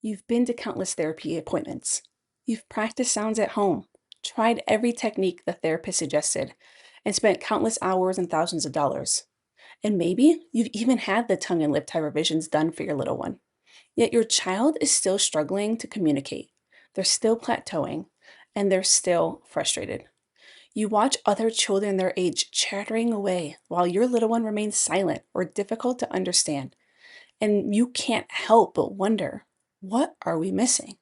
You've been to countless therapy appointments. You've practiced sounds at home, tried every technique the therapist suggested, and spent countless hours and thousands of dollars. And maybe you've even had the tongue and lip tie revisions done for your little one. Yet your child is still struggling to communicate. They're still plateauing, and they're still frustrated. You watch other children their age chattering away while your little one remains silent or difficult to understand. And you can't help but wonder, what are we missing?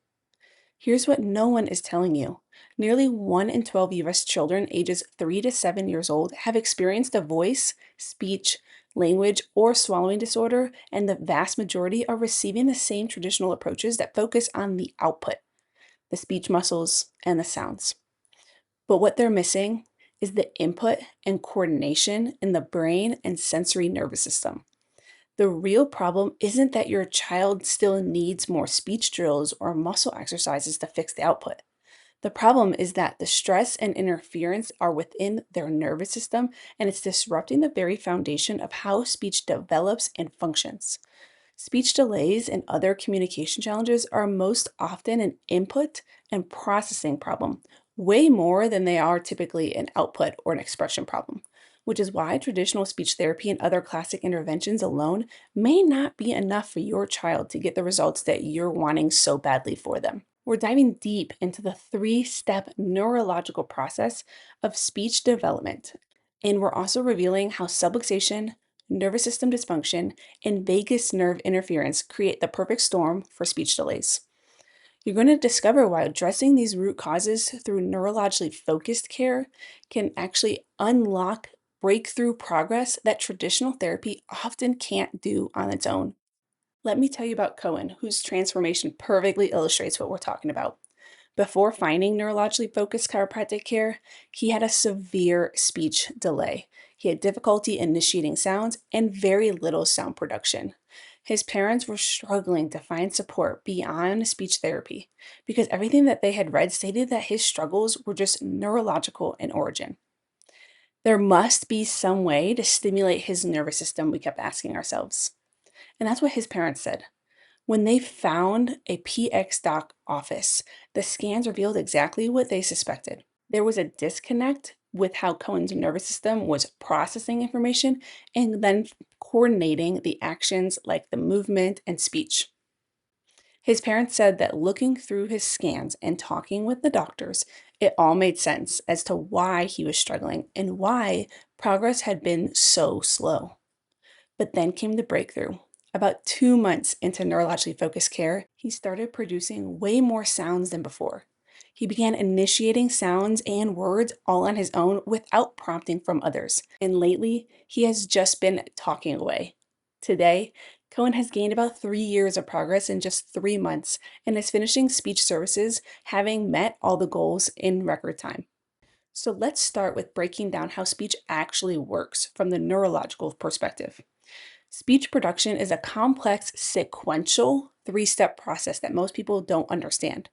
Here's what no one is telling you. Nearly 1 in 12 US children ages 3 to 7 years old have experienced a voice, speech, language, or swallowing disorder, and the vast majority are receiving the same traditional approaches that focus on the output, the speech muscles, and the sounds. But what they're missing is the input and coordination in the brain and sensory nervous system. The real problem isn't that your child still needs more speech drills or muscle exercises to fix the output. The problem is that the stress and interference are within their nervous system, and it's disrupting the very foundation of how speech develops and functions. Speech delays and other communication challenges are most often an input and processing problem, way more than they are typically an output or an expression problem, which is why traditional speech therapy and other classic interventions alone may not be enough for your child to get the results that you're wanting so badly for them. We're diving deep into the 3-step neurological process of speech development, and we're also revealing how subluxation, nervous system dysfunction, and vagus nerve interference create the perfect storm for speech delays. You're going to discover why addressing these root causes through neurologically focused care can actually unlock breakthrough progress that traditional therapy often can't do on its own. Let me tell you about Cohen, whose transformation perfectly illustrates what we're talking about. Before finding neurologically focused chiropractic care, he had a severe speech delay. He had difficulty initiating sounds and very little sound production. His parents were struggling to find support beyond speech therapy because everything that they had read stated that his struggles were just neurological in origin. There must be some way to stimulate his nervous system, we kept asking ourselves. And that's what his parents said. When they found a PX doc office, the scans revealed exactly what they suspected. There was a disconnect with how Cohen's nervous system was processing information and then coordinating the actions like the movement and speech. His parents said that looking through his scans and talking with the doctors, it all made sense as to why he was struggling and why progress had been so slow. But then came the breakthrough. About 2 months into neurologically focused care, he started producing way more sounds than before. He began initiating sounds and words all on his own without prompting from others. And lately, he has just been talking away. Today, Cohen has gained about 3 years of progress in just 3 months and is finishing speech services, having met all the goals in record time. So let's start with breaking down how speech actually works from the neurological perspective. Speech production is a complex, sequential 3-step process that most people don't understand.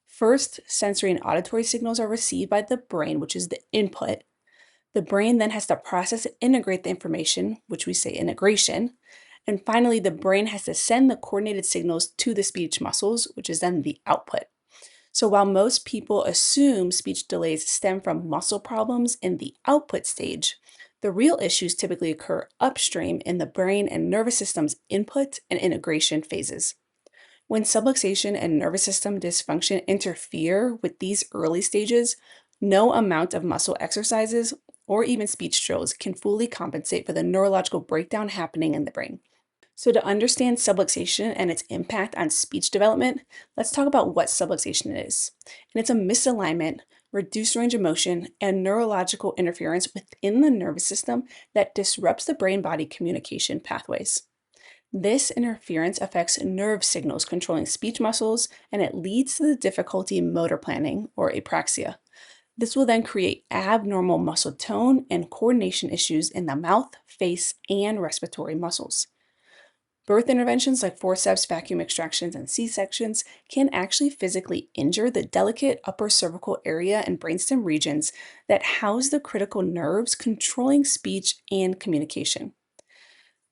First, sensory and auditory signals are received by the brain, which is the input. The brain then has to process and integrate the information, which we say integration. And finally, the brain has to send the coordinated signals to the speech muscles, which is then the output. So while most people assume speech delays stem from muscle problems in the output stage, the real issues typically occur upstream in the brain and nervous system's input and integration phases. When subluxation and nervous system dysfunction interfere with these early stages, no amount of muscle exercises or even speech drills can fully compensate for the neurological breakdown happening in the brain. So to understand subluxation and its impact on speech development, let's talk about what subluxation is. And it's a misalignment, reduced range of motion, and neurological interference within the nervous system that disrupts the brain-body communication pathways. This interference affects nerve signals controlling speech muscles, and it leads to the difficulty in motor planning, or apraxia. This will then create abnormal muscle tone and coordination issues in the mouth, face, and respiratory muscles. Birth interventions like forceps, vacuum extractions, and C-sections can actually physically injure the delicate upper cervical area and brainstem regions that house the critical nerves controlling speech and communication.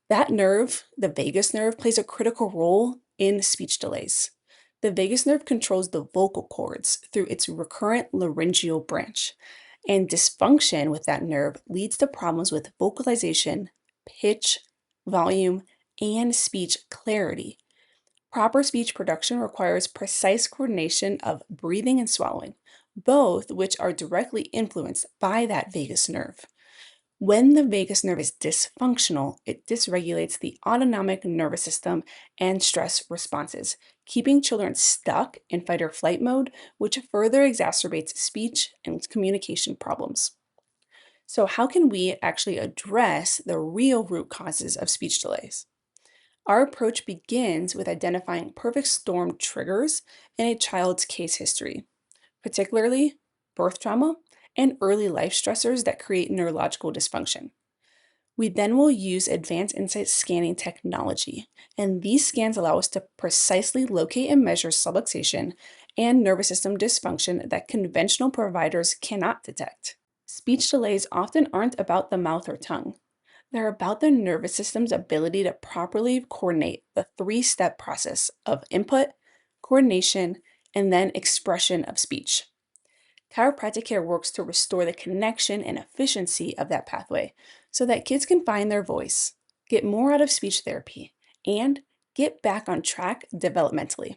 That nerve, the vagus nerve, plays a critical role in speech delays. The vagus nerve controls the vocal cords through its recurrent laryngeal branch, and dysfunction with that nerve leads to problems with vocalization, pitch, volume, and speech clarity. Proper speech production requires precise coordination of breathing and swallowing, both which are directly influenced by that vagus nerve. When the vagus nerve is dysfunctional, it dysregulates the autonomic nervous system and stress responses, keeping children stuck in fight or flight mode, which further exacerbates speech and communication problems. So, how can we actually address the real root causes of speech delays? Our approach begins with identifying perfect storm triggers in a child's case history, particularly birth trauma and early life stressors that create neurological dysfunction. We then will use advanced insight scanning technology, and these scans allow us to precisely locate and measure subluxation and nervous system dysfunction that conventional providers cannot detect. Speech delays often aren't about the mouth or tongue. They're about the nervous system's ability to properly coordinate the three-step process of input, coordination, and then expression of speech. Chiropractic care works to restore the connection and efficiency of that pathway so that kids can find their voice, get more out of speech therapy, and get back on track developmentally.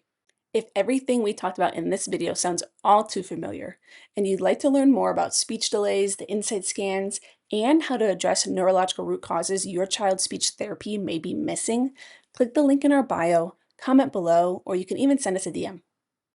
If everything we talked about in this video sounds all too familiar, and you'd like to learn more about speech delays, the insight scans, and how to address neurological root causes your child's speech therapy may be missing, click the link in our bio, comment below, or you can even send us a DM.